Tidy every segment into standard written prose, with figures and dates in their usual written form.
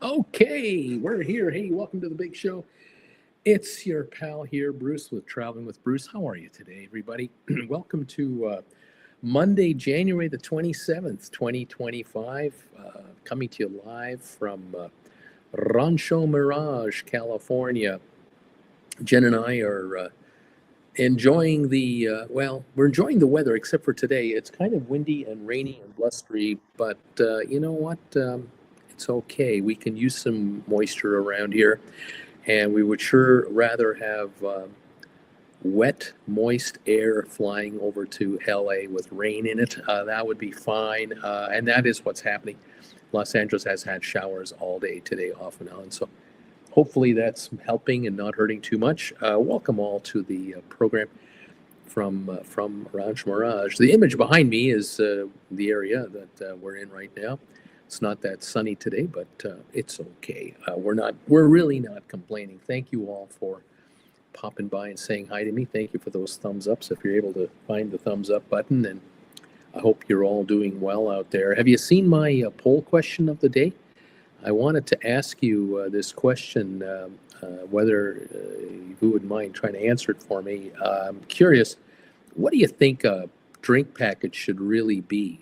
Okay, we're here. Hey, welcome to the big show. It's your pal here, Bruce, with Traveling with Bruce. How are you today, everybody? Welcome to Monday, January the 27th, 2025. Coming to you live from Rancho Mirage, California. Jen and I are enjoying we're enjoying the weather, except for today. It's kind of windy and rainy and blustery, but you know what? It's okay. We can use some moisture around here, and we would sure rather have wet, moist air flying over to LA with rain in it. That would be fine, and that is what's happening. Los Angeles has had showers all day today, off and on, so hopefully that's helping and not hurting too much. Welcome all to the program from Ranch Mirage. The image behind me is the area that we're in right now. It's not that sunny today, but it's okay. We're really not complaining. Thank you all for popping by and saying hi to me. Thank you for those thumbs ups if you're able to find the thumbs up button, and I hope you're all doing well out there. Have you seen my poll question of the day? I wanted to ask you this question, whether you would mind trying to answer it for me. I'm curious, what do you think a drink package should really be?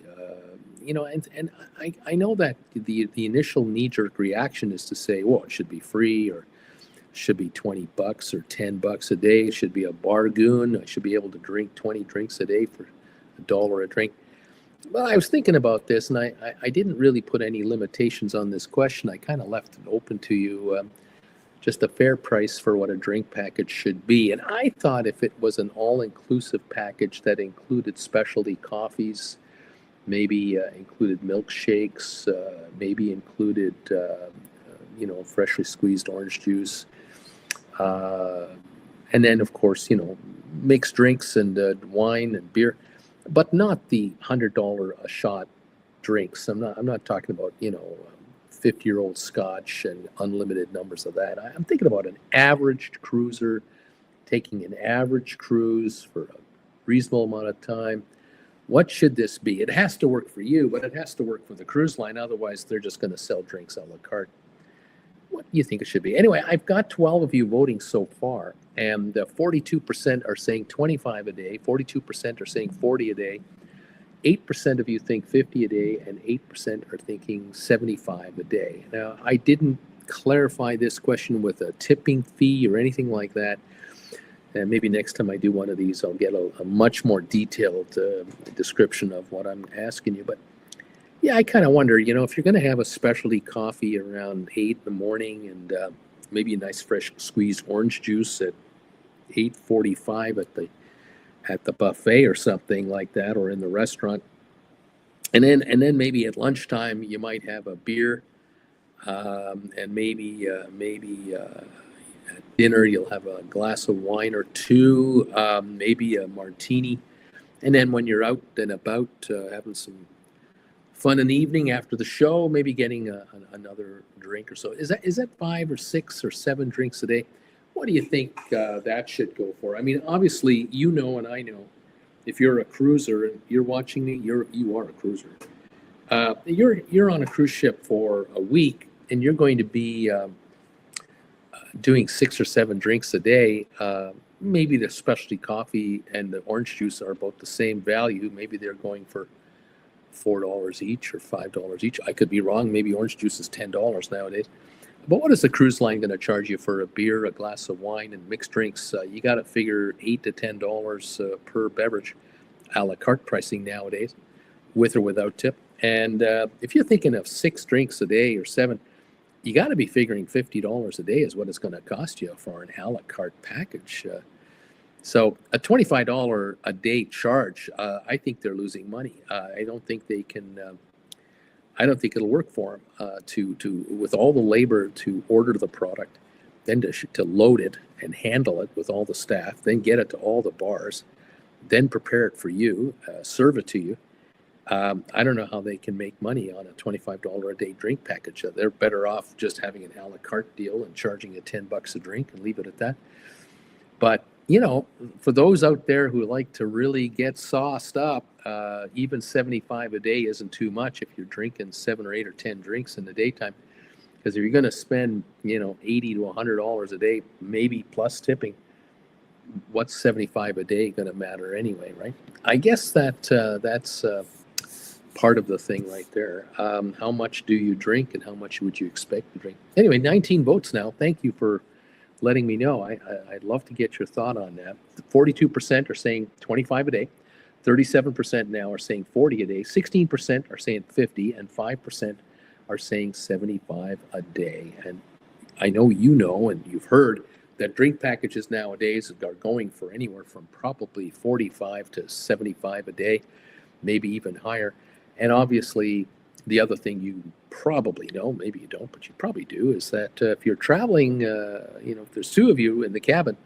And I know that the initial knee-jerk reaction is to say, well, it should be free, or it should be $20 or $10 a day. It should be a bargain. I should be able to drink 20 drinks a day for $1 a drink. Well, I was thinking about this, and I didn't really put any limitations on this question. I kind of left it open to you, just a fair price for what a drink package should be. And I thought if it was an all-inclusive package that included specialty coffees, maybe included milkshakes, maybe included, freshly squeezed orange juice, and then, of course, mixed drinks and wine and beer, but not the $100 a shot drinks. I'm not talking about 50-year-old scotch and unlimited numbers of that. I'm thinking about an average cruiser taking an average cruise for a reasonable amount of time. What should this be? It has to work for you, but it has to work for the cruise line. Otherwise, they're just going to sell drinks a la carte. What do you think it should be? Anyway, I've got 12 of you voting so far, and 42% are saying 25 a day, 42% are saying 40 a day, 8% of you think 50 a day, and 8% are thinking 75 a day. Now, I didn't clarify this question with a tipping fee or anything like that. And maybe next time I do one of these, I'll get a much more detailed description of what I'm asking you. But yeah, I kind of wonder, if you're going to have a specialty coffee around 8 in the morning and maybe a nice fresh squeezed orange juice at 8:45 at the buffet or something like that, or in the restaurant, and then maybe at lunchtime you might have a beer, and maybe at dinner you'll have a glass of wine or two, maybe a martini, and then when you're out and about having some fun in the evening after the show, maybe getting another drink or so. Is that 5 or 6 or 7 drinks a day? What do you think that should go for? I mean, obviously, and I know, if you're a cruiser and you're watching me, you are a cruiser. You're on a cruise ship for a week, and you're going to be doing 6 or 7 drinks a day. Maybe the specialty coffee and the orange juice are about the same value. Maybe they're going for $4 each or $5 each. I could be wrong. Maybe orange juice is $10 nowadays. But what is the cruise line going to charge you for a beer, a glass of wine, and mixed drinks? You got to figure $8 to $10 per beverage, a la carte pricing nowadays, with or without tip. And if you're thinking of 6 drinks a day or 7, you got to be figuring $50 a day is what it's going to cost you for an a la carte package. So a $25 a day charge, I think they're losing money. I don't think they can. I don't think it'll work for them to with all the labor to order the product, then to load it and handle it with all the staff, then get it to all the bars, then prepare it for you, serve it to you. I don't know how they can make money on a $25 a day drink package. They're better off just having an a la carte deal and charging you $10 a drink and leave it at that. But for those out there who like to really get sauced up, even 75 a day isn't too much if you're drinking 7 or 8 or 10 drinks in the daytime. Because if you're going to spend, $80 to $100 a day, maybe plus tipping, what's 75 a day going to matter anyway, right? I guess that's part of the thing right there. How much do you drink and how much would you expect to drink? Anyway, 19 votes now. Thank you for letting me know. I'd love to get your thought on that. 42% are saying 25 a day. 37% now are saying 40 a day. 16% are saying 50, and 5% are saying 75 a day. And I know and you've heard that drink packages nowadays are going for anywhere from probably 45 to 75 a day, maybe even higher. And obviously, the other thing you probably know, maybe you don't, but you probably do, is that if you're traveling, if there's two of you in the cabin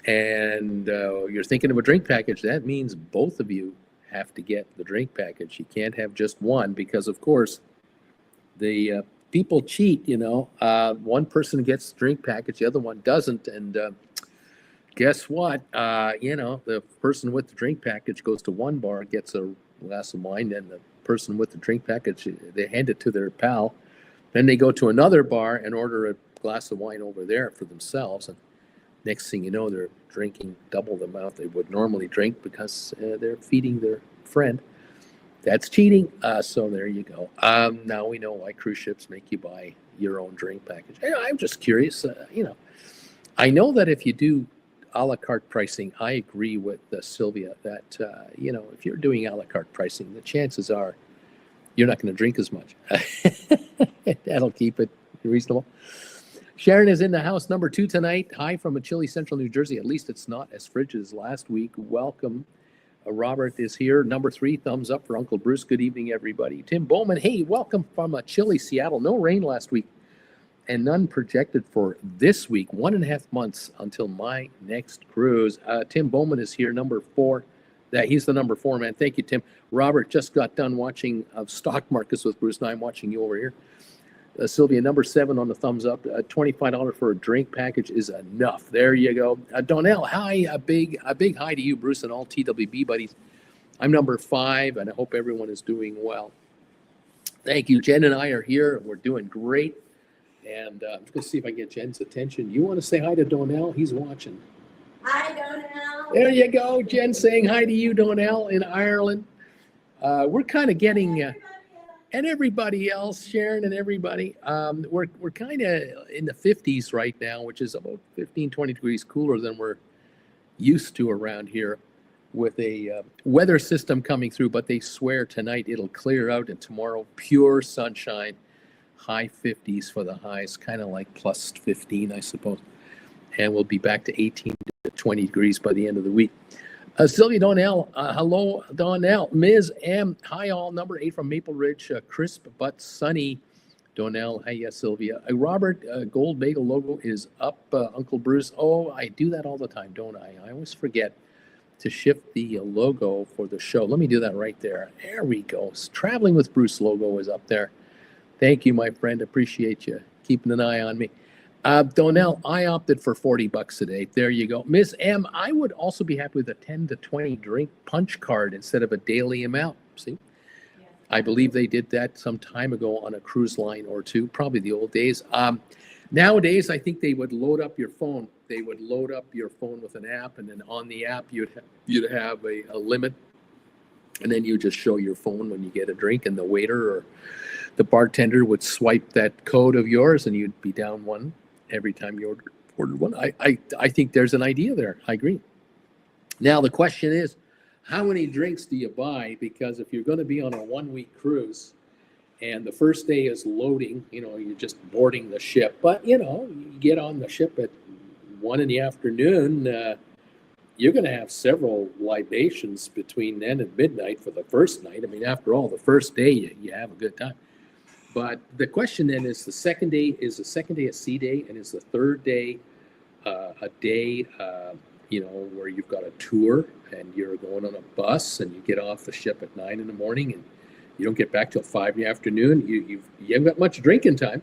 and you're thinking of a drink package, that means both of you have to get the drink package. You can't have just one because, of course, the people cheat, one person gets the drink package, the other one doesn't. And guess what? The person with the drink package goes to one bar, gets a glass of wine, and the person with the drink package, they hand it to their pal. Then they go to another bar and order a glass of wine over there for themselves. And next thing you know, they're drinking double the amount they would normally drink because they're feeding their friend. That's cheating. So there you go. Now we know why cruise ships make you buy your own drink package. I'm just curious. I know that if you do a la carte pricing, I agree with Sylvia that, if you're doing a la carte pricing, the chances are you're not going to drink as much. That'll keep it reasonable. Sharon is in the house, number 2 tonight. Hi from a chilly central New Jersey. At least it's not as frigid as last week. Welcome. Robert is here. Number 3, thumbs up for Uncle Bruce. Good evening, everybody. Tim Bowman, hey, welcome from a chilly Seattle. No rain last week and none projected for this week. 1.5 months until my next cruise. Tim Bowman is here, number 4. He's the number 4 man. Thank you, Tim. Robert just got done watching stock markets with Bruce, and I'm watching you over here. Sylvia, number 7 on the thumbs up. $25 for a drink package is enough. There you go. Donnell, hi. A big hi to you, Bruce, and all TWB buddies. I'm number 5, and I hope everyone is doing well. Thank you. Jen and I are here. We're doing great. And I'm just going to see if I can get Jen's attention. You want to say hi to Donnell? He's watching. Hi, Donnell. There you go. Jen saying hi to you, Donnell, in Ireland. We're kind of getting... and everybody else, Sharon and everybody, we're kind of in the 50s right now, which is about 15, 20 degrees cooler than we're used to around here with a weather system coming through. But they swear tonight it'll clear out and tomorrow pure sunshine, high 50s for the highs, kind of like plus 15, I suppose. And we'll be back to 18 to 20 degrees by the end of the week. Sylvia Donnell, hello, Donnell. Ms. M, hi all, number 8 from Maple Ridge, crisp but sunny. Donnell, hi, yes, Sylvia. Robert, gold bagel logo is up, Uncle Bruce. Oh, I do that all the time, don't I? I always forget to shift the logo for the show. Let me do that right there. There we go. Traveling with Bruce logo is up there. Thank you, my friend. Appreciate you keeping an eye on me. Donnell, I opted for $40 a day. There you go. Miss M, I would also be happy with a 10 to 20 drink punch card instead of a daily amount. See? Yeah. I believe they did that some time ago on a cruise line or two, probably the old days. Nowadays, I think they would load up your phone. They would load up your phone with an app, and then on the app, you'd have a limit. And then you just show your phone when you get a drink, and the waiter or the bartender would swipe that code of yours, and you'd be down one every time you ordered one. I think there's an idea there. I agree. Now, the question is, how many drinks do you buy? Because if you're going to be on a 1-week cruise and the first day is loading, you're just boarding the ship. But, you get on the ship at 1 in the afternoon, you're going to have several libations between then and midnight for the first night. I mean, after all, the first day, you have a good time. But the question then is, the second day a sea day, and is the third day a day, where you've got a tour and you're going on a bus and you get off the ship at 9 in the morning and you don't get back till 5 in the afternoon. You haven't got much drinking time.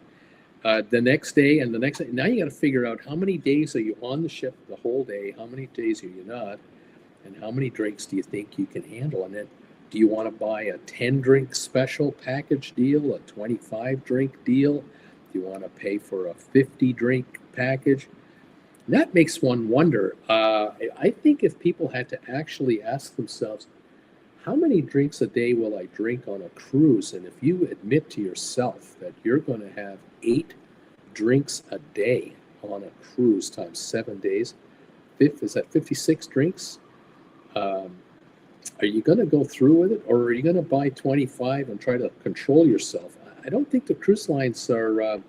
The next day and the next day. Now you got to figure out how many days are you on the ship the whole day, how many days are you not, and how many drinks do you think you can handle? And then, do you want to buy a 10-drink special package deal, a 25-drink deal? Do you want to pay for a 50 drink package? That makes one wonder. I think if people had to actually ask themselves, how many drinks a day will I drink on a cruise? And if you admit to yourself that you're going to have 8 drinks a day on a cruise times 7 days, is that 56 drinks? Are you going to go through with it, or are you going to buy 25 and try to control yourself? I don't think the cruise lines are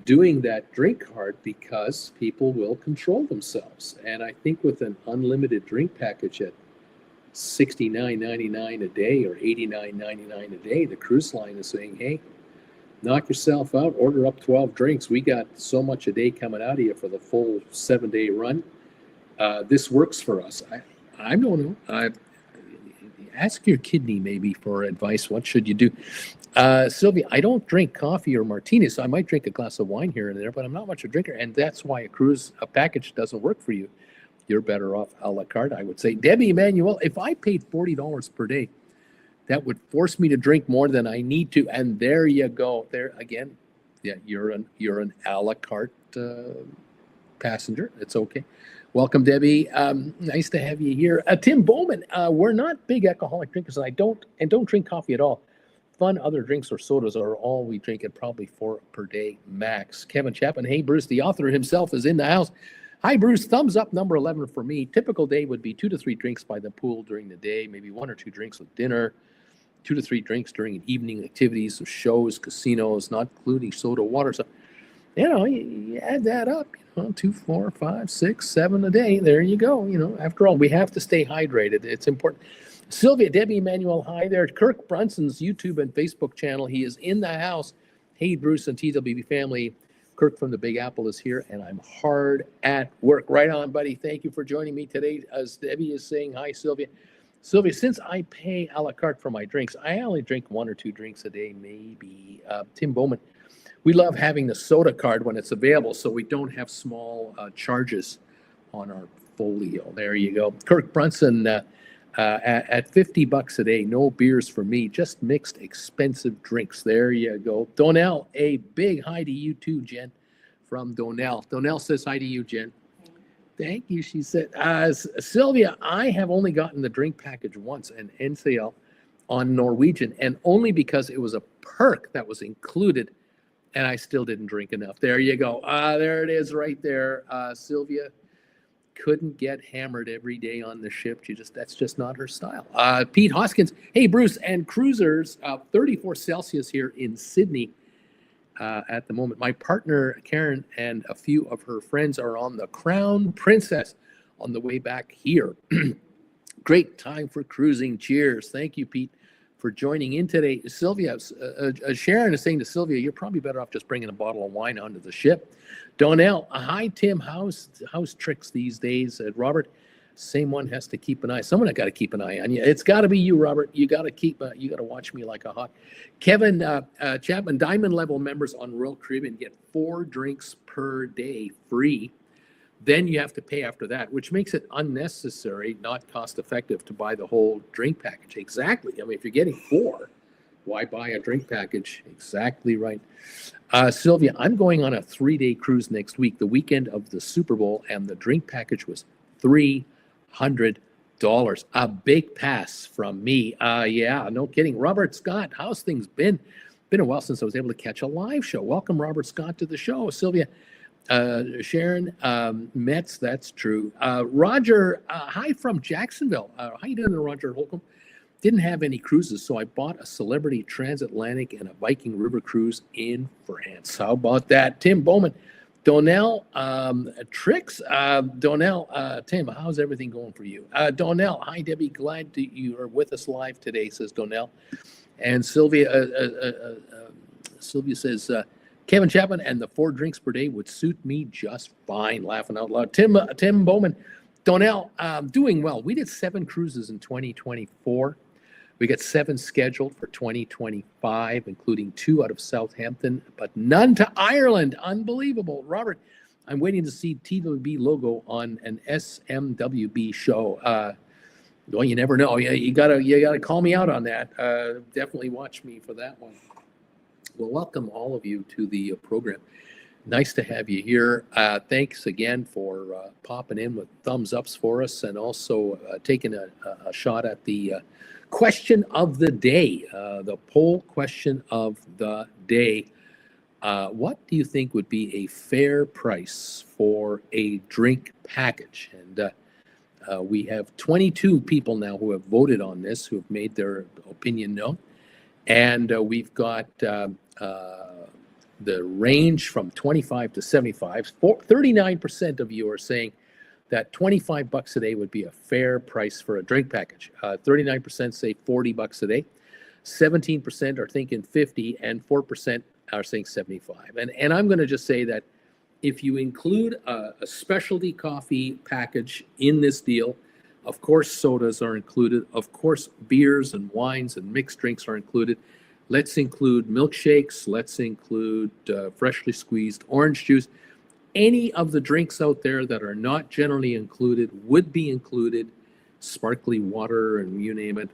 doing that drink card because people will control themselves. And I think with an unlimited drink package at $69.99 a day or $89.99 a day, the cruise line is saying, hey, knock yourself out, order up 12 drinks. We got so much a day coming out of you for the full 7-day run. This works for us. I don't know. Ask your kidney maybe for advice. What should you do? Sylvia, I don't drink coffee or martinis. So I might drink a glass of wine here and there, but I'm not much of a drinker. And that's why a package doesn't work for you. You're better off a la carte, I would say. Debbie Emanuel, if I paid $40 per day, that would force me to drink more than I need to. And there you go. There again, yeah, you're an a la carte passenger. It's okay. Welcome, Debbie. Nice to have you here. Tim Bowman, we're not big alcoholic drinkers, and I don't drink coffee at all. Fun other drinks or sodas are all we drink at probably 4 per day max. Kevin Chapman, hey Bruce, the author himself is in the house. Hi Bruce, thumbs up number 11 for me. Typical day would be 2 to 3 drinks by the pool during the day, maybe 1 or 2 drinks with dinner, 2 to 3 drinks during evening activities, so shows, casinos, not including soda, water. So, you add that up, 2, 4, 5, 6, 7 a day. There you go. After all, we have to stay hydrated. It's important. Sylvia, Debbie Emanuel, hi there. Kirk Brunson's YouTube and Facebook channel. He is in the house. Hey, Bruce and TWB family. Kirk from the Big Apple is here, and I'm hard at work. Right on, buddy. Thank you for joining me today. As Debbie is saying, hi, Sylvia. Sylvia, since I pay a la carte for my drinks, I only drink 1 or 2 drinks a day, maybe. Tim Bowman, we love having the soda card when it's available, so we don't have small charges on our folio. There you go. Kirk Brunson, at $50 a day, no beers for me, just mixed expensive drinks. There you go. Donnell, a big hi to you too, Jen, from Donnell. Donnell says hi to you, Jen. Thank you, she said. Sylvia, I have only gotten the drink package once, an NCL on Norwegian, and only because it was a perk that was included, and I still didn't drink enough. There you go. There it is right there. Sylvia couldn't get hammered every day on the ship. That's just not her style. Pete Hoskins, hey, Bruce and cruisers, 34 Celsius here in Sydney at the moment. My partner, Karen, and a few of her friends are on the Crown Princess on the way back here. Great time for cruising. Cheers. Thank you, Pete, for joining in today. Sylvia, Sharon is saying to Sylvia, you're probably better off just bringing a bottle of wine onto the ship. Donnell, hi, Tim. How's tricks these days? Robert, same one has to keep an eye. Someone got to keep an eye on you. It's got to be you, Robert. You got to watch me like a hawk. Kevin Chapman, diamond level members on Royal Caribbean get 4 drinks per day free. Then you have to pay after that, which makes it unnecessary, not cost effective to buy the whole drink package. Exactly. I mean, if you're getting 4, why buy a drink package? Exactly right. Sylvia, I'm going on a 3-day cruise next week, the weekend of the Super Bowl, and the drink package was $300. A big pass from me. Yeah, no kidding. Robert Scott, how's things been? Been a while since I was able to catch a live show. Welcome, Robert Scott, to the show. Sylvia, Sharon, Metz, that's true. Roger, hi from Jacksonville. How you doing, Roger Holcomb? Didn't have any cruises, so I bought a Celebrity Transatlantic and a Viking River cruise in France. How about that? Tim Bowman, Donnell, Tricks, Donnell, Tim, how's everything going for you? Donnell, hi, Debbie, glad that you are with us live today, says Donnell. And Sylvia says, Kevin Chapman and the 4 drinks per day would suit me just fine, laughing out loud. Tim Bowman, Donnell, doing well. We did 7 cruises in 2024. We got 7 scheduled for 2025, including 2 out of Southampton, but none to Ireland. Unbelievable. Robert, I'm waiting to see TWB logo on an SMWB show. Well, you never know. You gotta call me out on that. Definitely watch me for that one. Well, welcome all of you to the program. Nice to have you here. Thanks again for popping in with thumbs ups for us and also taking a shot at the question of the day, the poll question of the day. What do you think would be a fair price for a drink package? And we have 22 people now who have voted on this, who have made their opinion known. And we've got the range from 25 to 75. 39% of you are saying that 25 bucks a day would be a fair price for a drink package. 39% say 40 bucks a day. 17% are thinking 50, and 4% are saying 75. And I'm going to just say that if you include a specialty coffee package in this deal, of course, sodas are included. Of course, beers and wines and mixed drinks are included. Let's include milkshakes. Let's include freshly squeezed orange juice. Any of the drinks out there that are not generally included would be included. Sparkly water and you name it.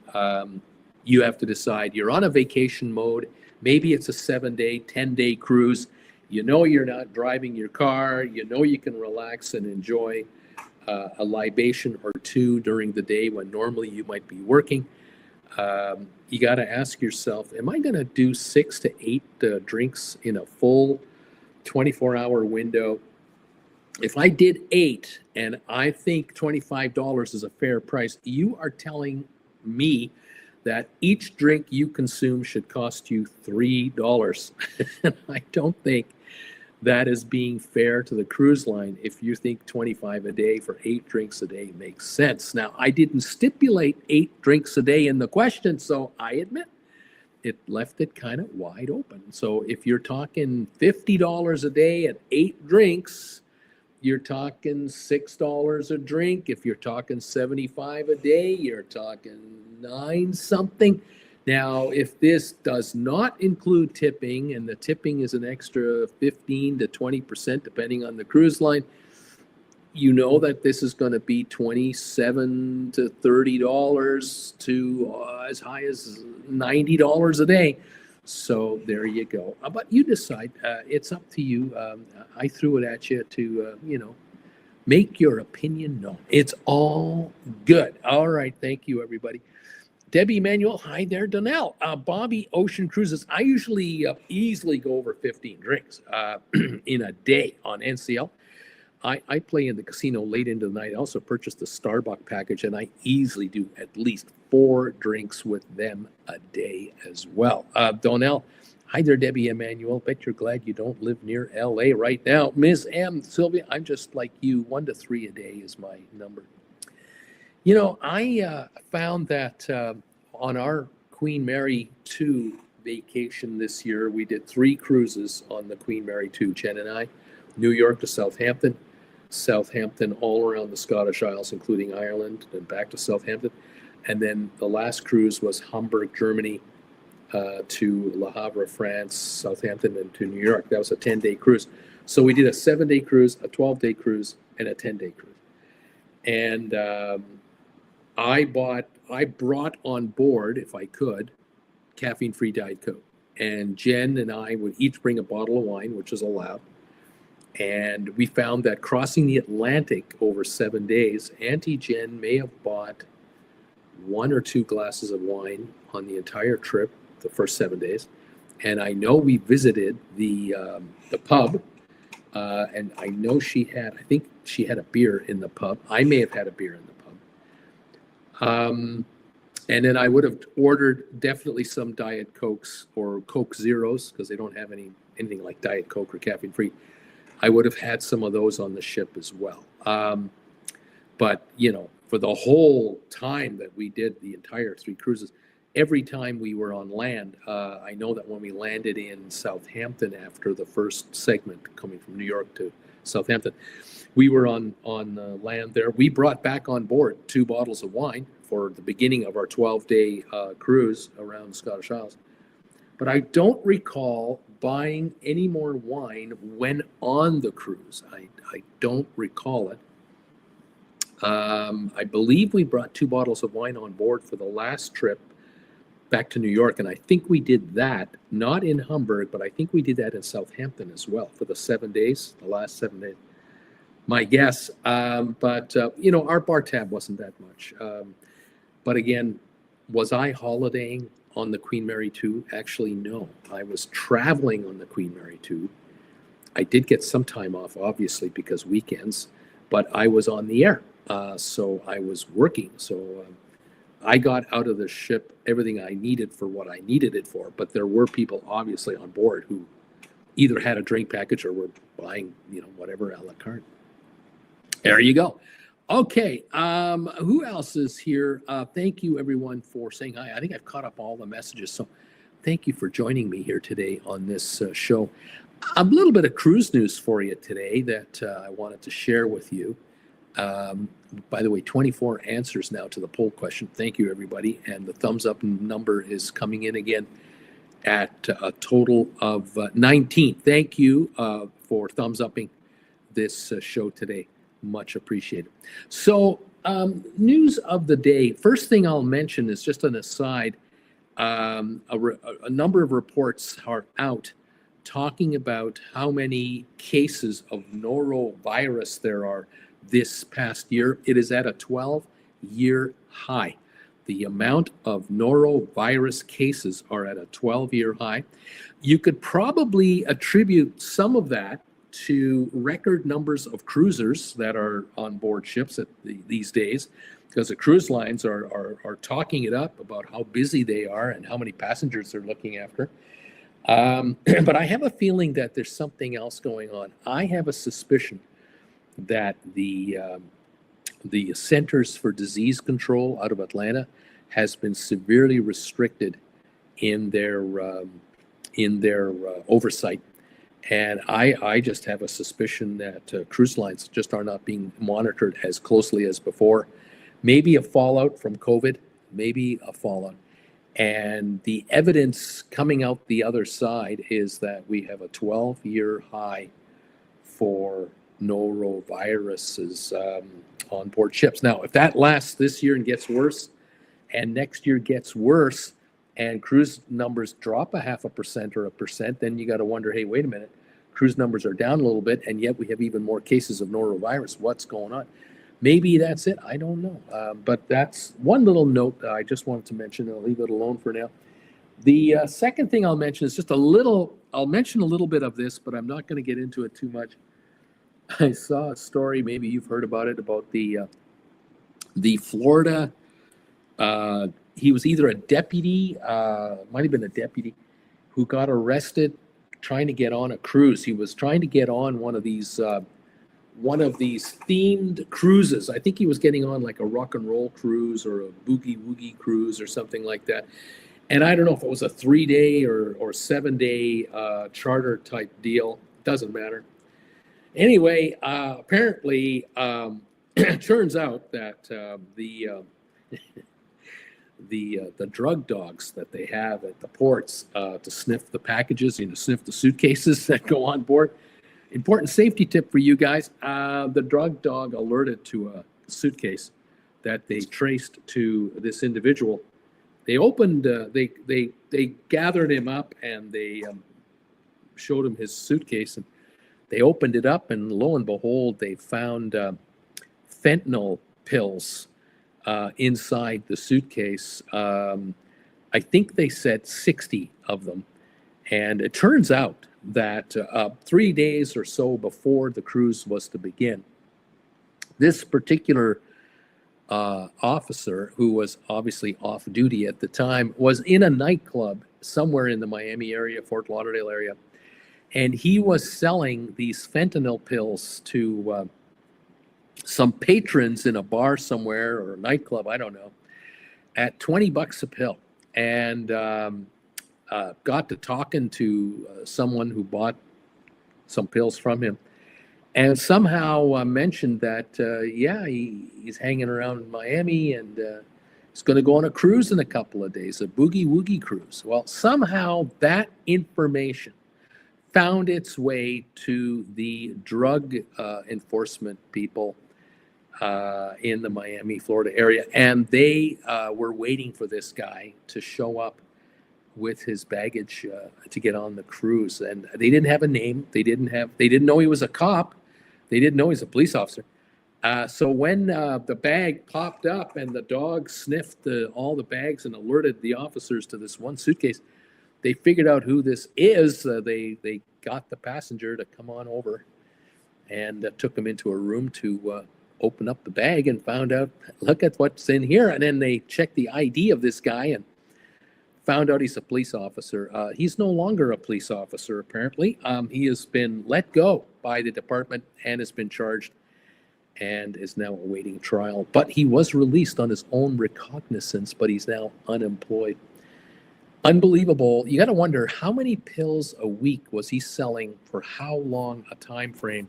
You have to decide. You're on a vacation mode. Maybe it's a 7-day, 10-day cruise. You know you're not driving your car. You know you can relax and enjoy a libation or two during the day when normally you might be working. You got to ask yourself, am I going to do 6 to 8 drinks in a full 24-hour window? If I did 8 and I think $25 is a fair price, you are telling me that each drink you consume should cost you $3. And I don't think that is being fair to the cruise line if you think 25 a day for 8 drinks a day makes sense. Now, I didn't stipulate 8 drinks a day in the question, so I admit it left it kind of wide open. So if you're talking $50 a day at 8 drinks, you're talking $6 a drink. If you're talking 75 a day, you're talking 9 something. Now, if this does not include tipping, and the tipping is an extra 15 to 20%, depending on the cruise line, you know that this is going to be $27 to $30 to as high as $90 a day. So there you go. But you decide. It's up to you. I threw it at you to, make your opinion known. It's all good. All right. Thank you, everybody. Debbie Emanuel, hi there. Donnell, Bobby, Ocean Cruises. I usually easily go over 15 drinks in a day on NCL. I play in the casino late into the night. I also purchased the Starbucks package, and I easily do at least 4 drinks with them a day as well. Donnell, hi there, Debbie Emanuel. Bet you're glad you don't live near LA right now. Ms. M, Sylvia, I'm just like you. 1 to 3 a day is my number. I found that on our Queen Mary 2 vacation this year, we did 3 cruises on the Queen Mary 2, Jen and I, New York to Southampton all around the Scottish Isles, including Ireland, and back to Southampton. And then the last cruise was Hamburg, Germany, to Le Havre, France, Southampton, and to New York. That was a 10-day cruise. So we did a 7-day cruise, a 12-day cruise, and a 10-day cruise. And I brought on board, if I could, caffeine-free Diet Coke. And Jen and I would each bring a bottle of wine, which is allowed. And we found that crossing the Atlantic over 7 days, Auntie Jen may have bought 1 or 2 glasses of wine on the entire trip, the first 7 days. And I know we visited the pub, and I know I think she had a beer in the pub. I may have had a beer in the pub. And then I would have ordered definitely some Diet Cokes or Coke Zeros, because they don't have anything like Diet Coke or caffeine free. I would have had some of those on the ship as well. But, for the whole time that we did the entire 3 cruises, every time we were on land, I know that when we landed in Southampton after the first segment coming from New York to Southampton, we were on land there. We brought back on board 2 bottles of wine for the beginning of our 12-day cruise around the Scottish Isles. But I don't recall buying any more wine when on the cruise. I don't recall it. I believe we brought 2 bottles of wine on board for the last trip, back to New York, and I think we did that not in Hamburg, but I think we did that in Southampton as well for the 7 days, the last 7 days. My guess, but our bar tab wasn't that much. But again, was I holidaying on the Queen Mary 2? Actually, no. I was traveling on the Queen Mary 2. I did get some time off, obviously, because weekends, but I was on the air. So I was working. So I got out of the ship everything I needed for what I needed it for. But there were people obviously on board who either had a drink package or were buying, whatever a la carte. There you go. Okay. Who else is here? Thank you, everyone, for saying hi. I think I've caught up all the messages. So thank you for joining me here today on this show. A little bit of cruise news for you today that I wanted to share with you. By the way, 24 answers now to the poll question. Thank you, everybody. And the thumbs up number is coming in again at a total of 19. Thank you for thumbs upping this show today. Much appreciated. So, news of the day. First thing I'll mention is just an aside. A number of reports are out talking about how many cases of norovirus there are this past year. It is at a 12-year high. The amount of norovirus cases are at a 12-year high. You could probably attribute some of that to record numbers of cruisers that are on board ships these days, because the cruise lines are talking it up about how busy they are and how many passengers they're looking after. But I have a feeling that there's something else going on. I have a suspicion that the Centers for Disease Control out of Atlanta has been severely restricted in their oversight. And I just have a suspicion that cruise lines just are not being monitored as closely as before. Maybe a fallout from COVID, maybe a fallout. And the evidence coming out the other side is that we have a 12-year high for noroviruses on board ships. Now, if that lasts this year and gets worse, and next year gets worse, and cruise numbers drop 0.5% or 1%, then you got to wonder, hey, wait a minute, cruise numbers are down a little bit, and yet we have even more cases of norovirus. What's going on? Maybe that's it. I don't know. But that's one little note that I just wanted to mention. I'll leave it alone for now. The second thing I'll mention is just I'll mention a little bit of this, but I'm not going to get into it too much. I saw a story, maybe you've heard about it, about the Florida, he was either a deputy, might have been a deputy, who got arrested trying to get on a cruise. He was trying to get on one of these themed cruises. I think he was getting on like a rock and roll cruise or a boogie woogie cruise or something like that. And I don't know if it was a 3-day or 7-day charter type deal. Doesn't matter. Anyway, apparently, it turns out that the drug dogs that they have at the ports to sniff the packages, sniff the suitcases that go on board. Important safety tip for you guys. The drug dog alerted to a suitcase that they traced to this individual. They opened, they gathered him up and they showed him his suitcase, and they opened it up, and lo and behold, they found fentanyl pills inside the suitcase. I think they said 60 of them. And it turns out that 3 days or so before the cruise was to begin, this particular officer, who was obviously off duty at the time, was in a nightclub somewhere in the Miami area, Fort Lauderdale area. And he was selling these fentanyl pills to some patrons in a bar somewhere or a nightclub, I don't know, at $20 a pill. And got to talking to someone who bought some pills from him, and somehow mentioned that, he's hanging around Miami and he's going to go on a cruise in a couple of days, a boogie woogie cruise. Well, somehow that information found its way to the drug enforcement people in the Miami, Florida area, and they were waiting for this guy to show up with his baggage to get on the cruise. And they didn't have a name. They didn't know he was a cop. They didn't know he was a police officer. So when the bag popped up and the dog sniffed all the bags and alerted the officers to this one suitcase, they figured out who this is. They got the passenger to come on over and took him into a room to open up the bag and found out, look at what's in here. And then they checked the ID of this guy and found out he's a police officer. He's no longer a police officer, apparently. He has been let go by the department and has been charged and is now awaiting trial. But he was released on his own recognizance, but he's now unemployed. Unbelievable. You got to wonder, how many pills a week was he selling for how long a time frame?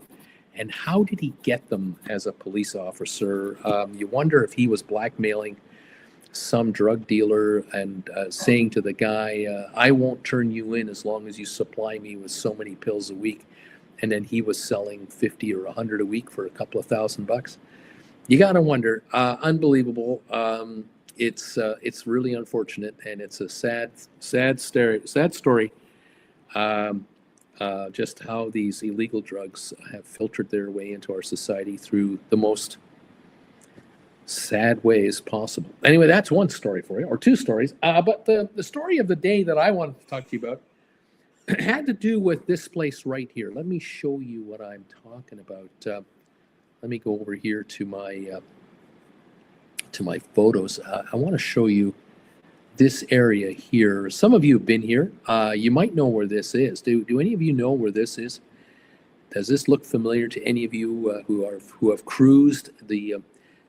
And how did he get them as a police officer? You wonder if he was blackmailing some drug dealer and saying to the guy, I won't turn you in as long as you supply me with so many pills a week. And then he was selling 50 or 100 a week for a couple of $1,000. You got to wonder, unbelievable. It's really unfortunate, and it's a sad story. Just how these illegal drugs have filtered their way into our society through the most sad ways possible. Anyway, that's one story for you, or two stories. But the story of the day that I wanted to talk to you about had to do with this place right here. Let me show you what I'm talking about. Let me go over here to my photos. I want to show you this area here. Some of you have been here. You might know where this is. Do any of you know where this is? Does this look familiar to any of you who have cruised the?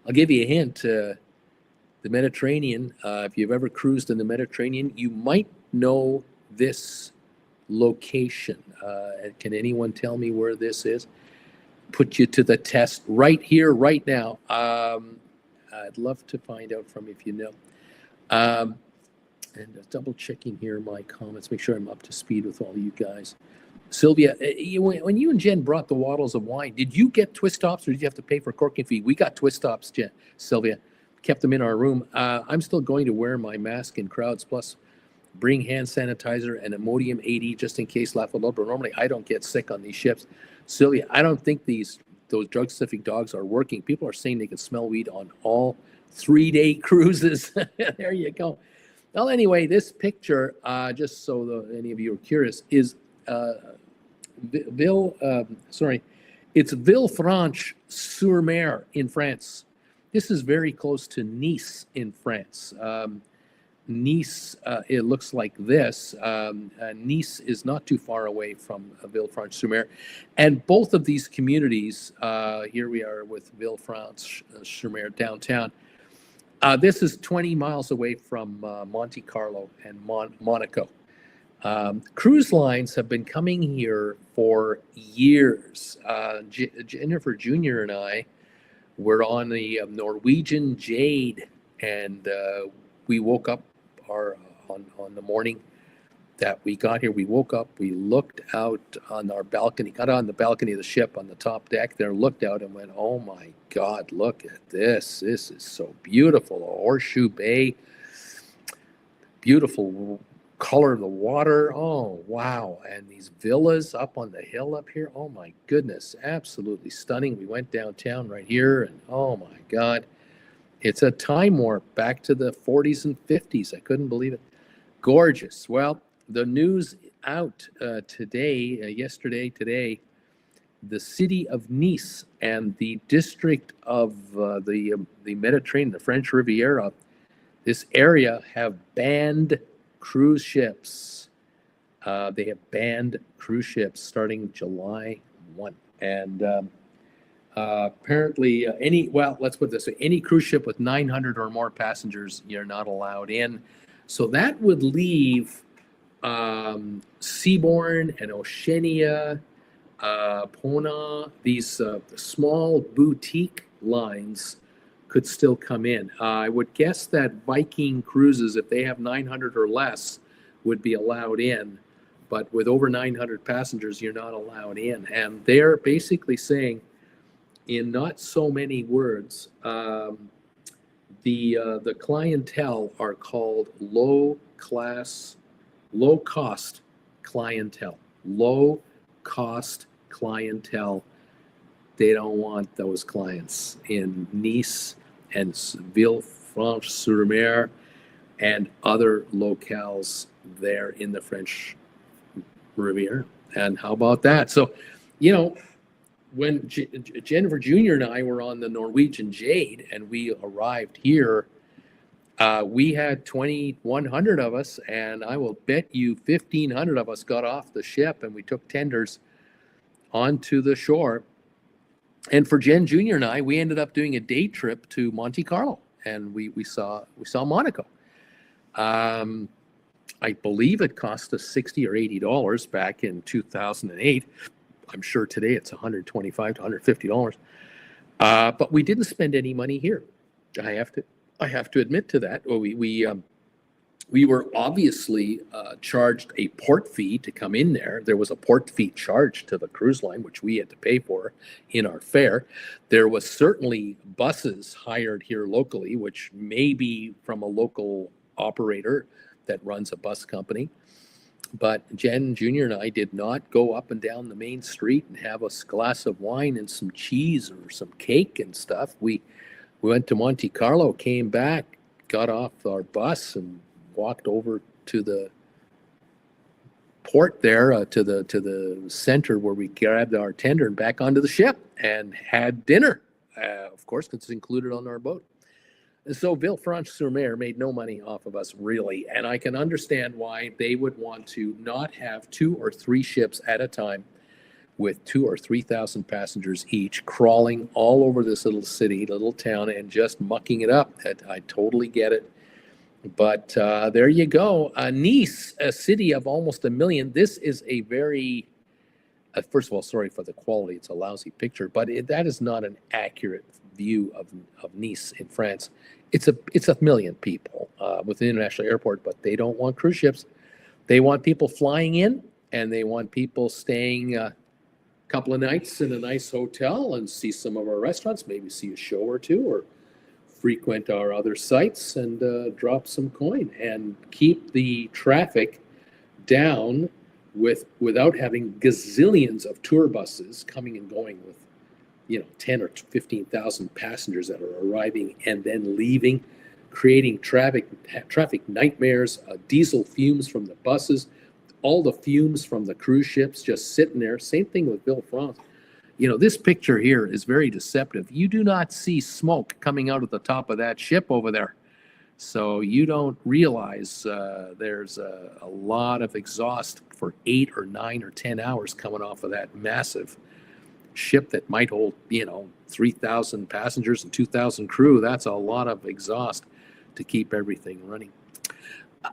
I'll give you a hint. The Mediterranean. If you've ever cruised in the Mediterranean, you might know this location. Can anyone tell me where this is? Put you to the test right here, right now. I'd love to find out from you if you know. And double checking here my comments, make sure I'm up to speed with all you guys. Sylvia, when you and Jen brought the bottles of wine, did you get twist tops or did you have to pay for corking fee? We got twist tops, Sylvia. Kept them in our room. I'm still going to wear my mask in crowds, plus bring hand sanitizer and Imodium 80 just in case. But normally I don't get sick on these ships. Sylvia, I don't think those drug-sniffing dogs are working. People are saying they can smell weed on all 3-day cruises. There you go. Well, anyway, this picture, just so any of you are curious, is it's Villefranche-sur-Mer in France. This is very close to Nice in France. Nice, it looks like this. Nice is not too far away from Villefranche-sur-Mer. And both of these communities, here we are with Villefranche-sur-Mer downtown. This is 20 miles away from Monte Carlo and Monaco. Cruise lines have been coming here for years. Jennifer Jr. and I were on the Norwegian Jade, and we woke up on the morning that we got here. We woke up, we looked out on our balcony, got on the balcony of the ship on the top deck there, looked out and went, oh my God, look at this. This is so beautiful. A horseshoe bay, beautiful color of the water. Oh, wow. And these villas up on the hill up here. Oh my goodness, absolutely stunning. We went downtown right here and oh my God. It's a time warp back to the 40s and 50s. I couldn't believe it. Gorgeous. Well, the news out today, the city of Nice and the district of the Mediterranean, the French Riviera, this area have banned cruise ships. They have banned cruise ships starting July 1. And apparently let's put it this way, any cruise ship with 900 or more passengers, you're not allowed in. So that would leave Seabourn and Oceania, Pona, these small boutique lines could still come in. I would guess that Viking cruises, if they have 900 or less, would be allowed in. But with over 900 passengers, you're not allowed in. And they're basically saying, in not so many words, the clientele are called low cost clientele. Low cost clientele. They don't want those clients in Nice and Villefranche-sur-Mer and other locales there in the French Riviera. And how about that? So, you know, when Jennifer Jr. and I were on the Norwegian Jade and we arrived here, we had 2,100 of us, and I will bet you 1,500 of us got off the ship and we took tenders onto the shore. And for Jen Jr. and I, we ended up doing a day trip to Monte Carlo, and we saw Monaco. I believe it cost us $60 or $80 back in 2008. I'm sure today it's $125 to $150. But we didn't spend any money here. I have to admit to that. We were obviously charged a port fee to come in there. There was a port fee charged to the cruise line, which we had to pay for in our fare. There was certainly buses hired here locally, which may be from a local operator that runs a bus company. But Jen Jr. and I did not go up and down the main street and have a glass of wine and some cheese or some cake and stuff. We went to Monte Carlo, came back, got off our bus and walked over to the port there, to the center where we grabbed our tender and back onto the ship and had dinner, of course, because it's included on our boat. And so Villefranche-sur-Mer made no money off of us, really. And I can understand why they would want to not have 2 or 3 ships at a time with 2,000 or 3,000 passengers each crawling all over this little city, little town, and just mucking it up. I totally get it. But there you go. Nice, a city of almost 1 million. This is a very, first of all, sorry for the quality. It's a lousy picture, but that is not an accurate view of Nice in France. It's a 1 million people with an international airport, but they don't want cruise ships. They want people flying in, and they want people staying a couple of nights in a nice hotel and see some of our restaurants, maybe see a show or two, or frequent our other sites and drop some coin and keep the traffic down without having gazillions of tour buses coming and going with 10 or 15,000 passengers that are arriving and then leaving, creating traffic nightmares, diesel fumes from the buses, all the fumes from the cruise ships just sitting there. Same thing with Villefranche. This picture here is very deceptive. You do not see smoke coming out of the top of that ship over there. So you don't realize there's a lot of exhaust for 8 or 9 or 10 hours coming off of that massive ship that might hold, 3,000 passengers and 2,000 crew. That's a lot of exhaust to keep everything running.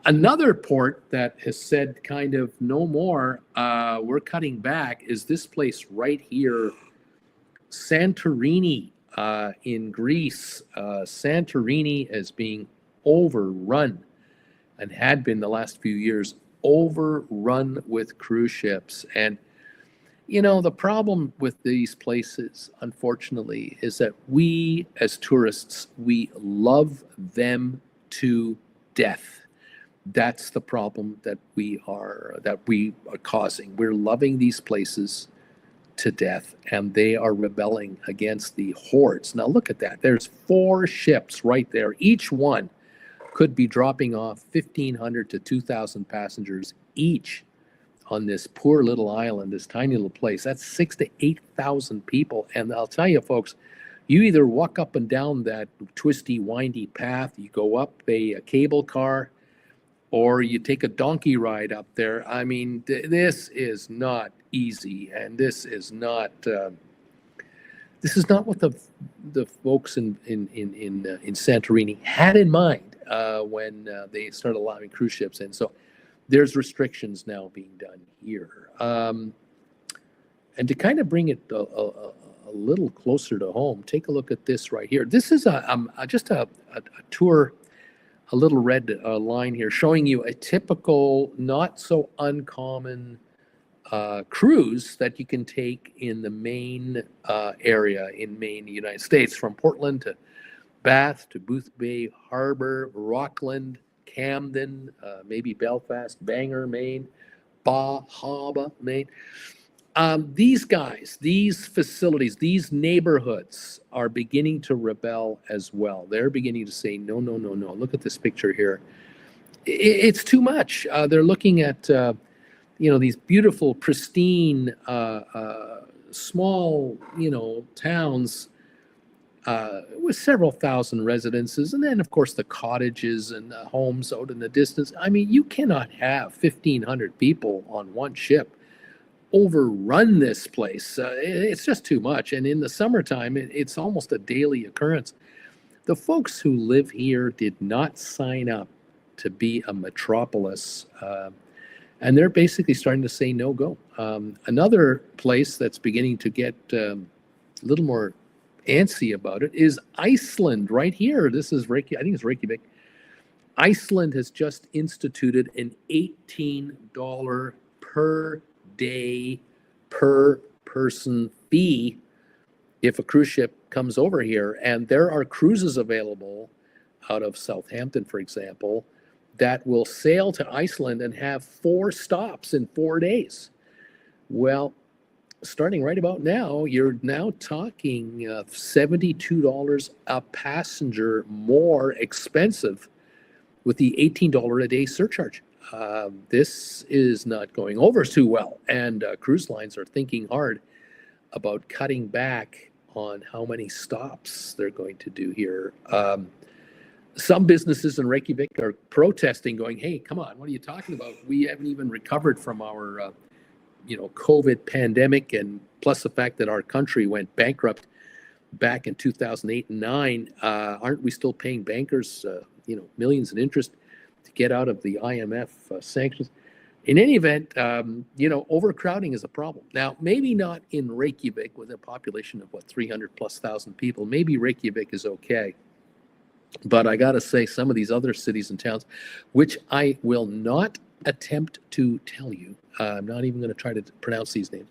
Another port that has said kind of no more, we're cutting back, is this place right here, Santorini in Greece. Santorini is being overrun and had been the last few years overrun with cruise ships. And the problem with these places, unfortunately, is that we as tourists, we love them to death. That's the problem that we are causing. We're loving these places to death, and they are rebelling against the hordes. Now look at that. There's 4 ships right there. Each one could be dropping off 1,500 to 2,000 passengers each on this poor little island, this tiny little place. That's 6,000 to 8,000 people. And I'll tell you, folks, you either walk up and down that twisty, windy path, you go up a cable car, or you take a donkey ride up there. I mean, this is not easy, and this is not what the folks in Santorini had in mind when they started allowing cruise ships in. So there's restrictions now being done here, and to kind of bring it a little closer to home, take a look at this right here. This is just a tour. A little red line here showing you a typical, not so uncommon cruise that you can take in the Maine area in Maine, United States, from Portland to Bath to Boothbay Harbor, Rockland, Camden, maybe Belfast, Bangor, Maine, Bahama, Maine. These guys, these facilities, these neighborhoods are beginning to rebel as well. They're beginning to say, no, no, no, no. Look at this picture here. It's too much. They're looking at, these beautiful, pristine, small, towns with several thousand residences. And then, of course, the cottages and the homes out in the distance. I mean, you cannot have 1,500 people on one ship overrun this place. It's just too much. And in the summertime, it's almost a daily occurrence. The folks who live here did not sign up to be a metropolis. And they're basically starting to say no go. Another place that's beginning to get a little more antsy about it is Iceland right here. This is Reykjavik. I think it's Reykjavik. Iceland has just instituted an $18 per day per person fee if a cruise ship comes over here. And there are cruises available out of Southampton, for example, that will sail to Iceland and have 4 stops in 4 days. Well, starting right about now, you're now talking $72 a passenger more expensive with the $18 a day surcharge. This is not going over too well, and cruise lines are thinking hard about cutting back on how many stops they're going to do here. Some businesses in Reykjavik are protesting, going, "Hey, come on, what are you talking about? We haven't even recovered from our, COVID pandemic, and plus the fact that our country went bankrupt back in 2008 and 9. Aren't we still paying bankers, millions in interest to get out of the IMF sanctions?" In any event, overcrowding is a problem. Now, maybe not in Reykjavik with a population of 300,000+ people. Maybe Reykjavik is okay. But I got to say, some of these other cities and towns, which I will not attempt to tell you, I'm not even going to try to pronounce these names.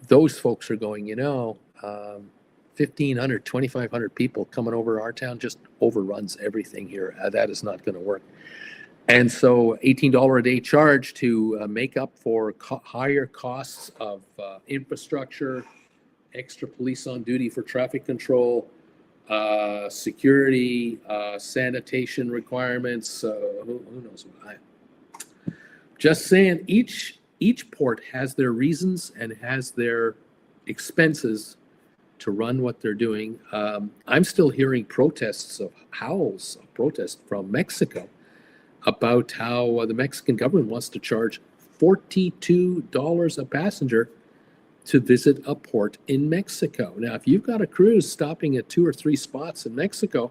Those folks are going, 1,500, 2,500 people coming over our town just overruns everything here. That is not going to work. And so $18 a day charge to make up for higher costs of infrastructure, extra police on duty for traffic control, security, sanitation requirements. Who knows? Just saying, each port has their reasons and has their expenses to run what they're doing. I'm still hearing howls of protest from Mexico about how the Mexican government wants to charge $42 a passenger to visit a port in Mexico. Now, if you've got a cruise stopping at 2 or 3 spots in Mexico,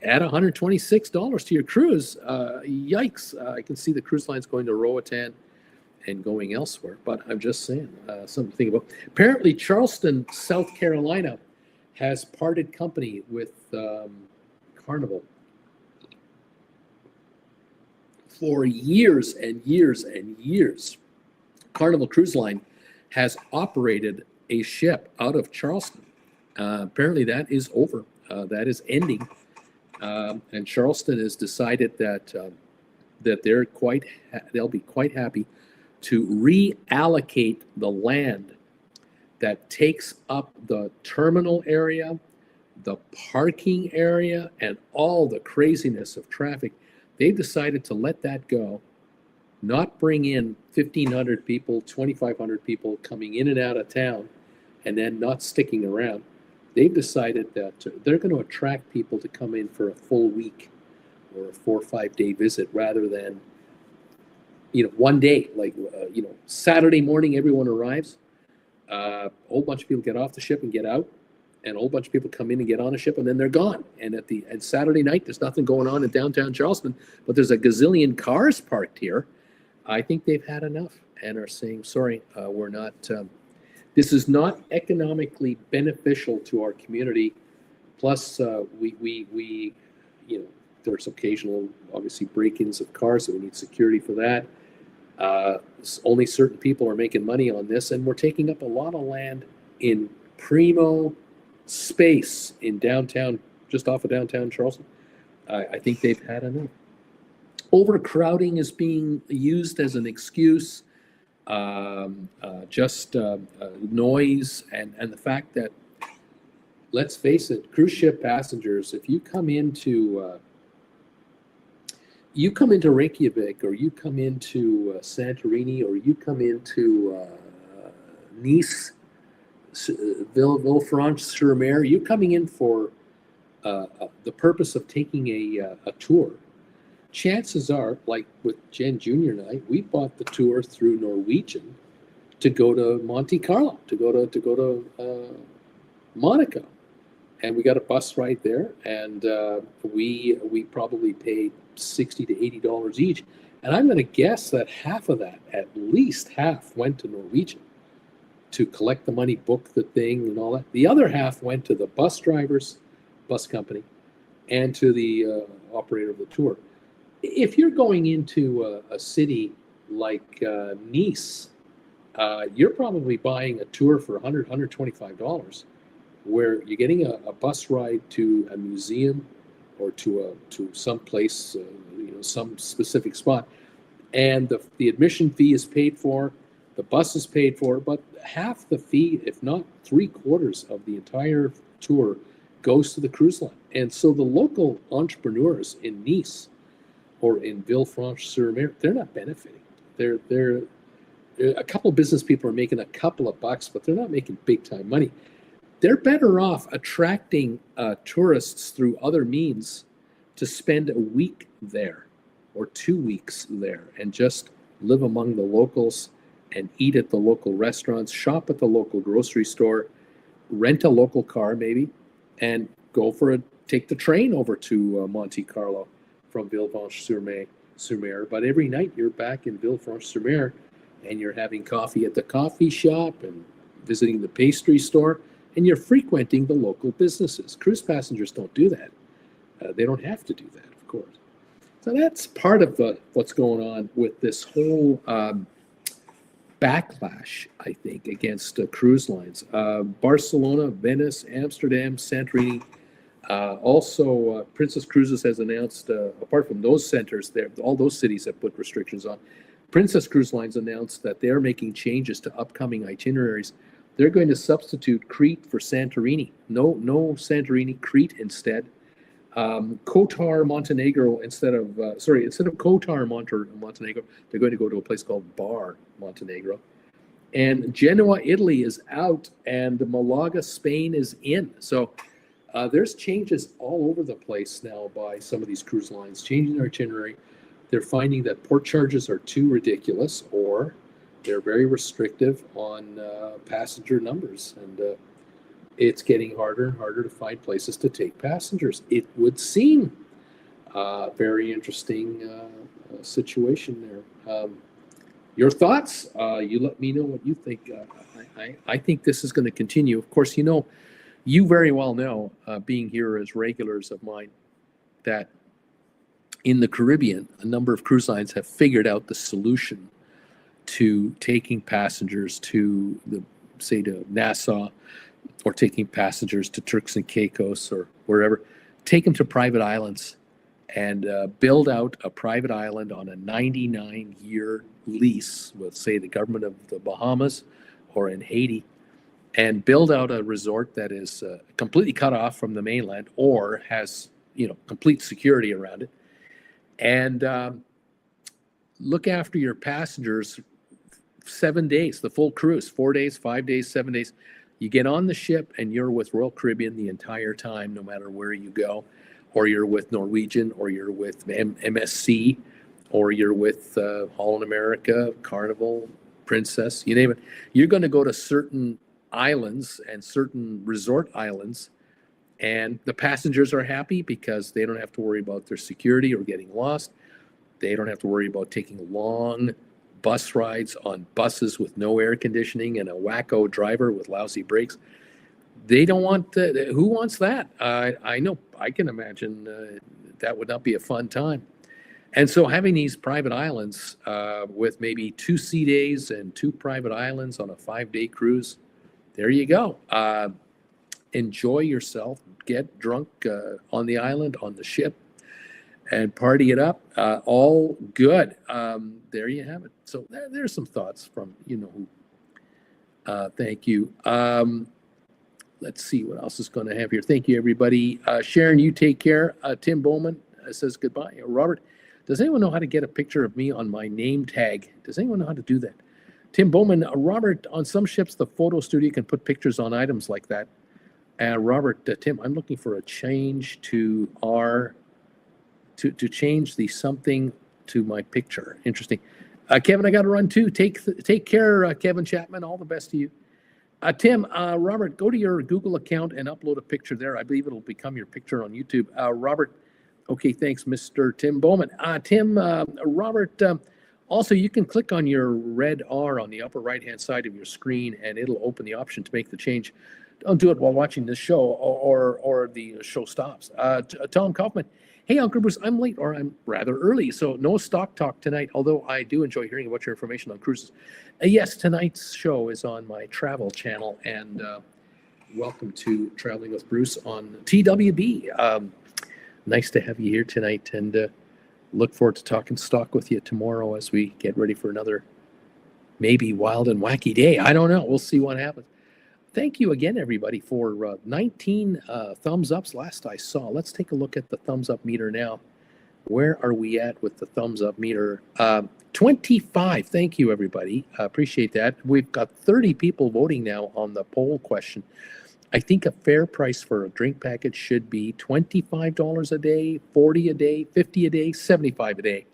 add $126 to your cruise. Yikes. I can see the cruise lines going to Roatan and going elsewhere, but I'm just saying, something to think about. Apparently, Charleston, South Carolina has parted company with Carnival for years and years and years. Carnival Cruise Line has operated a ship out of Charleston. Apparently that is over. That is ending. And Charleston has decided that they'll be quite happy to reallocate the land that takes up the terminal area, the parking area, and all the craziness of traffic. They decided to let that go, not bring in 1,500 people, 2,500 people coming in and out of town, and then not sticking around. They've decided that they're going to attract people to come in for a full week or a 4 or 5 day visit rather than, one day. Like, Saturday morning, everyone arrives. A whole bunch of people get off the ship and get out, and a whole bunch of people come in and get on a ship, and then they're gone. And at Saturday night, there's nothing going on in downtown Charleston, but there's a gazillion cars parked here. I think they've had enough and are saying, sorry, we're not. This is not economically beneficial to our community. Plus, we there's occasional, obviously, break-ins of cars, so we need security for that. Only certain people are making money on this, and we're taking up a lot of land in primo space in downtown, just off of downtown Charleston. I think they've had enough. Overcrowding is being used as an excuse. Noise and the fact that, let's face it, cruise ship passengers, if you come into Reykjavik, or you come into Santorini, or you come into Nice, Villefranche-sur-Mer, you're coming in for the purpose of taking a tour. Chances are, like with Jen Jr. and I, we bought the tour through Norwegian to go to Monte Carlo, to go to Monaco, and we got a bus right there, and we probably paid $60 to $80 each, and I'm going to guess that half of that, at least half, went to Norwegian to collect the money, book the thing, and all that. The other half went to the bus drivers, bus company, and to the operator of the tour. If you're going into a city like Nice, you're probably buying a tour for $100, $125, where you're getting a bus ride to a museum or to some place, some specific spot, and the admission fee is paid for, the bus is paid for, but half the fee, if not 3/4 of the entire tour, goes to the cruise line. And so the local entrepreneurs in Nice or in Villefranche-sur-Mer, they're not benefiting. They're a couple of business people are making a couple of bucks, but they're not making big time money. They're better off attracting tourists through other means to spend a week there or 2 weeks there and just live among the locals and eat at the local restaurants, shop at the local grocery store, rent a local car maybe, and take the train over to Monte Carlo from Villefranche-sur-Mer. But every night you're back in Villefranche-sur-Mer and you're having coffee at the coffee shop and visiting the pastry store, and you're frequenting the local businesses. Cruise passengers don't do that. They don't have to do that, of course. So that's part of what's going on with this whole backlash, I think, against cruise lines. Barcelona, Venice, Amsterdam, Santorini. Also, Princess Cruises has announced, apart from those centers there, all those cities have put restrictions on. Princess Cruise Lines announced that they're making changes to upcoming itineraries. They're going to substitute Crete for Santorini. No Santorini, Crete instead. Kotar, Montenegro, instead of Kotar, Montenegro, they're going to go to a place called Bar, Montenegro. And Genoa, Italy is out, and Malaga, Spain is in. So there's changes all over the place now by some of these cruise lines, changing their itinerary. They're finding that port charges are too ridiculous, or they're very restrictive on passenger numbers. And it's getting harder and harder to find places to take passengers. It would seem very interesting situation there. Your thoughts? You let me know what you think. I think this is going to continue. Of course, you very well know, being here as regulars of mine, that in the Caribbean, a number of cruise lines have figured out the solution to taking passengers to to Nassau, or taking passengers to Turks and Caicos or wherever. Take them to private islands and build out a private island on a 99-year lease with, say, the government of the Bahamas or in Haiti, and build out a resort that is completely cut off from the mainland or has complete security around it, and look after your passengers 7 days, the full cruise, 4 days, 5 days, 7 days. You get on the ship and you're with Royal Caribbean the entire time, no matter where you go, or you're with Norwegian, or you're with MSC, or you're with Holland America, Carnival, Princess, you name it. You're going to go to certain islands and certain resort islands, and the passengers are happy because they don't have to worry about their security or getting lost. They don't have to worry about taking long bus rides on buses with no air conditioning and a wacko driver with lousy brakes. They don't want who wants that? I know, I can imagine that would not be a fun time. And so having these private islands with maybe 2 sea days and 2 private islands on a 5-day cruise, there you go. Enjoy yourself, get drunk on the island, on the ship, and party it up. All good. There you have it. So there's some thoughts from who. Thank you. Let's see what else is going to have here. Thank you, everybody. Sharon, you take care. Tim Bowman says goodbye. Robert, does anyone know how to get a picture of me on my name tag? Does anyone know how to do that? Tim Bowman, Robert, on some ships, the photo studio can put pictures on items like that. Robert, Tim, I'm looking for a change to to change the something to my picture. Interesting. Kevin, I got to run too. Take care, Kevin Chapman. All the best to you. Tim, Robert, go to your Google account and upload a picture there. I believe it'll become your picture on YouTube. Robert, okay, thanks, Mr. Tim Bowman. Robert, also you can click on your red R on the upper right-hand side of your screen, and it'll open the option to make the change. Don't do it while watching this show, or the show stops. Tom Kaufman, hey, Uncle Bruce, I'm late, or I'm rather early, so no stock talk tonight, although I do enjoy hearing about your information on cruises. Yes, tonight's show is on my travel channel, and welcome to Traveling with Bruce on TWB. Nice to have you here tonight, and look forward to talking stock with you tomorrow as we get ready for another maybe wild and wacky day. I don't know. We'll see what happens. Thank you again, everybody, for 19 thumbs ups last I saw. Let's take a look at the thumbs up meter now. Where are we at with the thumbs up meter? 25. Thank you, everybody. Appreciate that. We've got 30 people voting now on the poll question. I think a fair price for a drink package should be $25 a day, $40 a day, $50 a day, $75 a day.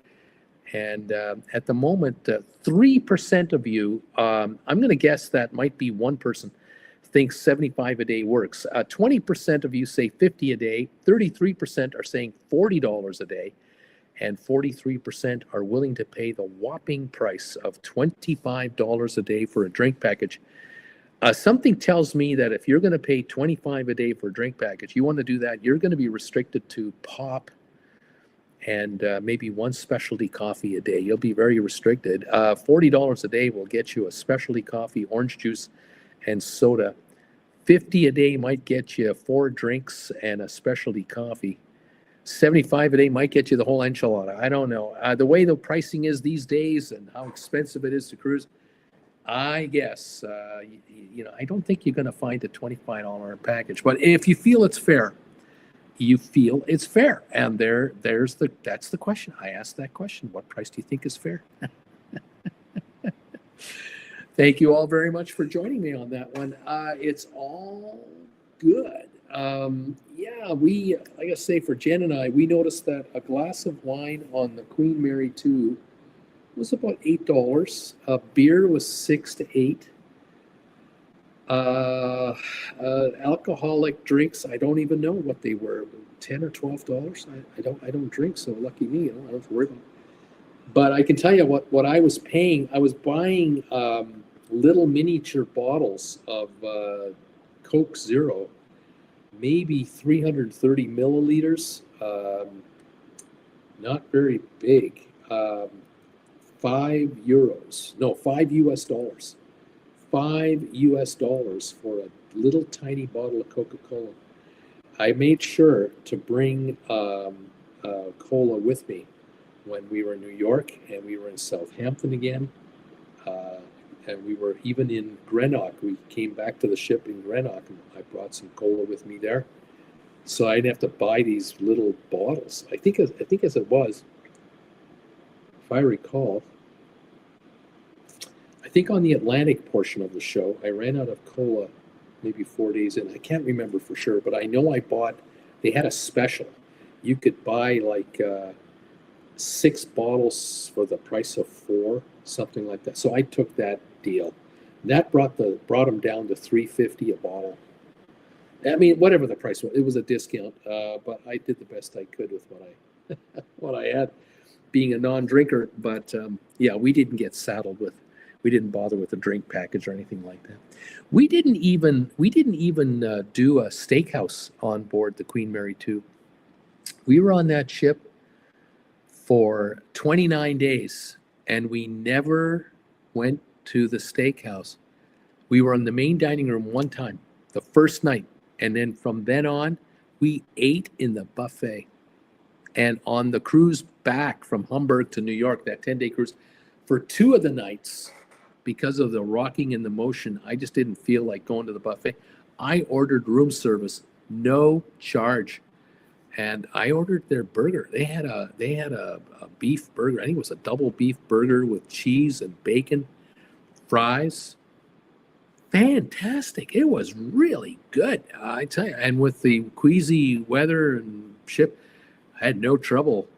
And at the moment, 3% of you, I'm going to guess that might be one person, thinks 75 a day works. 20% of you say 50 a day, 33% are saying $40 a day, and 43% are willing to pay the whopping price of $25 a day for a drink package. Something tells me that if you're going to pay $25 a day for a drink package, you want to do that, you're going to be restricted to pop and maybe one specialty coffee a day. You'll be very restricted. $40 a day will get you a specialty coffee, orange juice, and soda. $50 a day might get you 4 drinks and a specialty coffee. $75 a day might get you the whole enchilada. I don't know. The way the pricing is these days and how expensive it is to cruise, I guess, I don't think you're going to find a $25 package. But if you feel it's fair, you feel it's fair. And that's the question. I asked that question. What price do you think is fair? Thank you all very much for joining me on that one. It's all good. We, like I say, for Jen and I, we noticed that a glass of wine on the Queen Mary 2 was about $8. A beer was $6 to $8. Alcoholic drinks, I don't even know what they were, $10 or $12. I don't drink, so lucky me. I don't have to worry about it. But I can tell you what I was paying. I was buying little miniature bottles of Coke Zero, maybe 330 milliliters, not very big, €5, no, $5 $5 for a little tiny bottle of Coca-Cola. I made sure to bring cola with me when we were in New York, and we were in Southampton again, and we were even in Greenock. We came back to the ship in Greenock, and I brought some cola with me there, so I didn't have to buy these little bottles. I think as it was, if I recall, I think on the Atlantic portion of the show, I ran out of cola maybe 4 days in. I can't remember for sure, but I know they had a special. You could buy like 6 bottles for the price of 4, something like that. So I took that deal. That brought them down to $3.50 a bottle. I mean, whatever the price was, it was a discount, but I did the best I could with what I had, being a non-drinker. But we didn't get saddled with. We didn't bother with a drink package or anything like that. We didn't even do a steakhouse on board the Queen Mary 2. We were on that ship for 29 days, and we never went to the steakhouse. We were in the main dining room one time, the first night, and then from then on, we ate in the buffet. And on the cruise back from Hamburg to New York, that 10-day cruise, for 2 of the nights, because of the rocking and the motion, I just didn't feel like going to the buffet. I ordered room service, no charge. And I ordered their burger. They had a beef burger. I think it was a double beef burger with cheese and bacon, fries. Fantastic. It was really good. I tell you. And with the queasy weather and ship, I had no trouble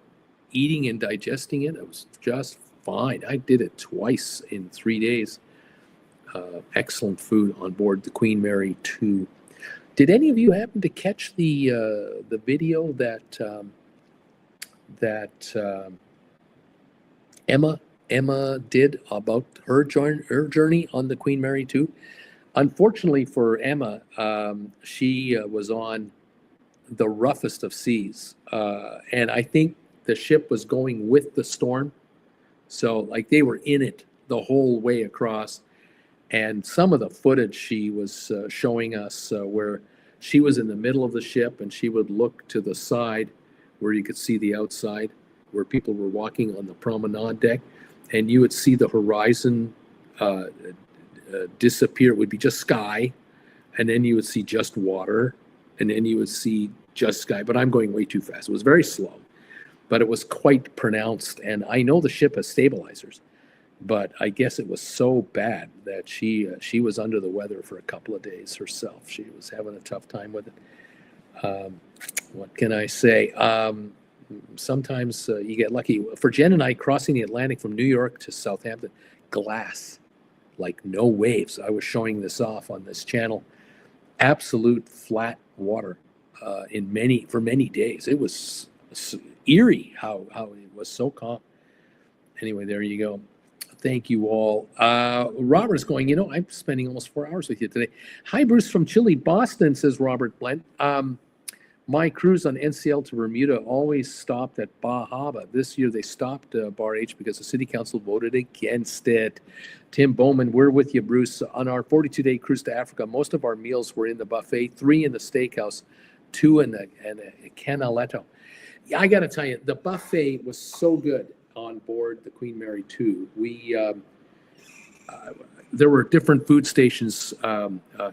eating and digesting it. It was just fine. I did it twice in 3 days. Excellent food on board the Queen Mary 2. Did any of you happen to catch the video that Emma did about her journey on the Queen Mary 2? Unfortunately for Emma, she was on the roughest of seas, and I think the ship was going with the storm, so like they were in it the whole way across. And some of the footage she was showing us where she was in the middle of the ship and she would look to the side where you could see the outside, where people were walking on the promenade deck, and you would see the horizon disappear. It would be just sky, and then you would see just water, and then you would see just sky. But I'm going way too fast. It was very slow, but it was quite pronounced. And I know the ship has stabilizers, but I guess it was so bad that she was under the weather for a couple of days herself. She was having a tough time with it. What can I say? Sometimes you get lucky. For Jen and I, crossing the Atlantic from New York to Southampton, glass, like no waves. I was showing this off on this channel. Absolute flat water for many days. It was eerie how it was so calm. Anyway, there you go. Thank you all. Robert's going, I'm spending almost 4 hours with you today. Hi, Bruce from Chile, Boston, says Robert Blent. My cruise on NCL to Bermuda always stopped at Bahama. This year they stopped Bar H because the city council voted against it. Tim Bowman, we're with you, Bruce. On our 42-day cruise to Africa, most of our meals were in the buffet, 3 in the steakhouse, 2 in the Canaletto. I got to tell you, the buffet was so good on board the Queen Mary 2. There were different food stations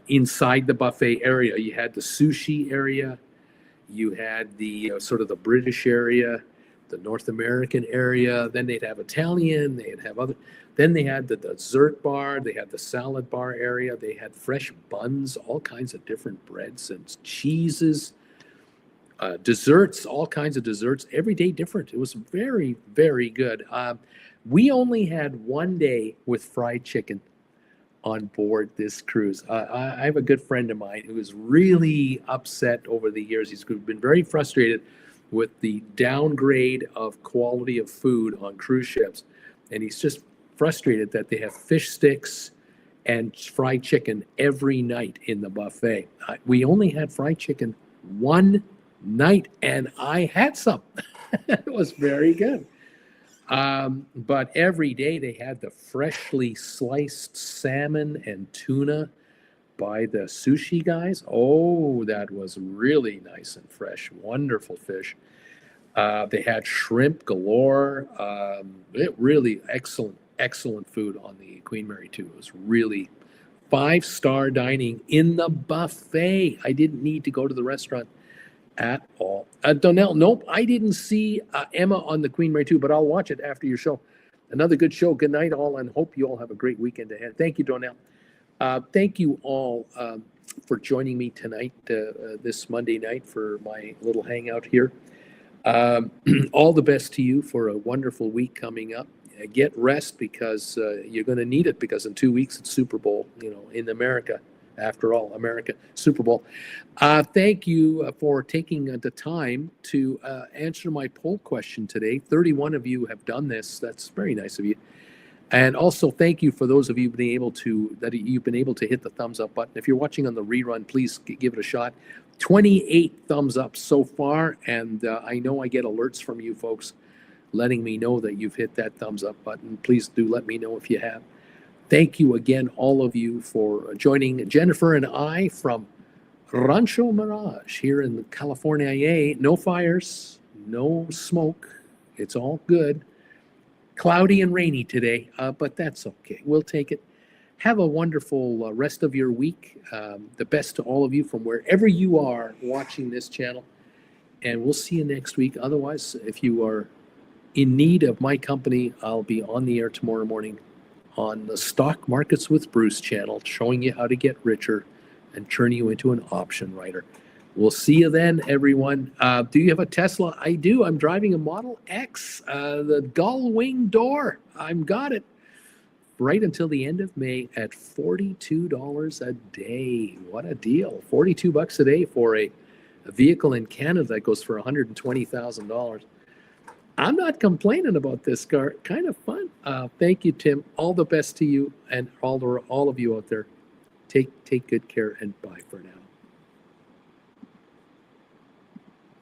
inside the buffet area. You had the sushi area, you had the sort of the British area, the North American area. Then they'd have Italian. They'd have other. Then they had the dessert bar. They had the salad bar area. They had fresh buns, all kinds of different breads and cheeses. Desserts, all kinds of desserts, every day different. It was very, very good. We only had 1 day with fried chicken on board this cruise. I have a good friend of mine who is really upset over the years. He's been very frustrated with the downgrade of quality of food on cruise ships. And he's just frustrated that they have fish sticks and fried chicken every night in the buffet. We only had fried chicken 1 night, and I had some. It was very good. But every day they had the freshly sliced salmon and tuna by the sushi guys. Oh, that was really nice and fresh. Wonderful fish. They had shrimp galore. It really excellent food on the Queen Mary 2. It was really 5-star dining in the buffet. I didn't need to go to the restaurant at all. Donnell, nope, I didn't see Emma on the Queen Mary 2, but I'll watch it after your show. Another good show. Good night, all, and hope you all have a great weekend ahead. Thank you, Donnell. Thank you all for joining me tonight, this Monday night, for my little hangout here. All the best to you for a wonderful week coming up. Get rest, because you're going to need it, because in 2 weeks it's Super Bowl, in America. After all, America, Super Bowl. Thank you for taking the time to answer my poll question today. 31 of you have done this. That's very nice of you. And also, thank you for those of you you've been able to hit the thumbs up button. If you're watching on the rerun, please give it a shot. 28 thumbs up so far, and I know I get alerts from you folks letting me know that you've hit that thumbs up button. Please do let me know if you have. Thank you again, all of you, for joining Jennifer and I from Rancho Mirage here in California. No fires, no smoke. It's all good. Cloudy and rainy today, but that's okay. We'll take it. Have a wonderful rest of your week. The best to all of you from wherever you are watching this channel. And we'll see you next week. Otherwise, if you are in need of my company, I'll be on the air tomorrow morning on the Stock Markets with Bruce channel, showing you how to get richer and turn you into an option writer. We'll see you then, everyone. Do you have a Tesla? I do. I'm driving a Model X, the gull wing door. I've got it right until the end of May at $42 a day. What a deal. $42 a day for a vehicle in Canada that goes for $120,000. I'm not complaining about this car. Kind of fun. Thank you, Tim. All the best to you and all of you out there. Take good care and bye for now.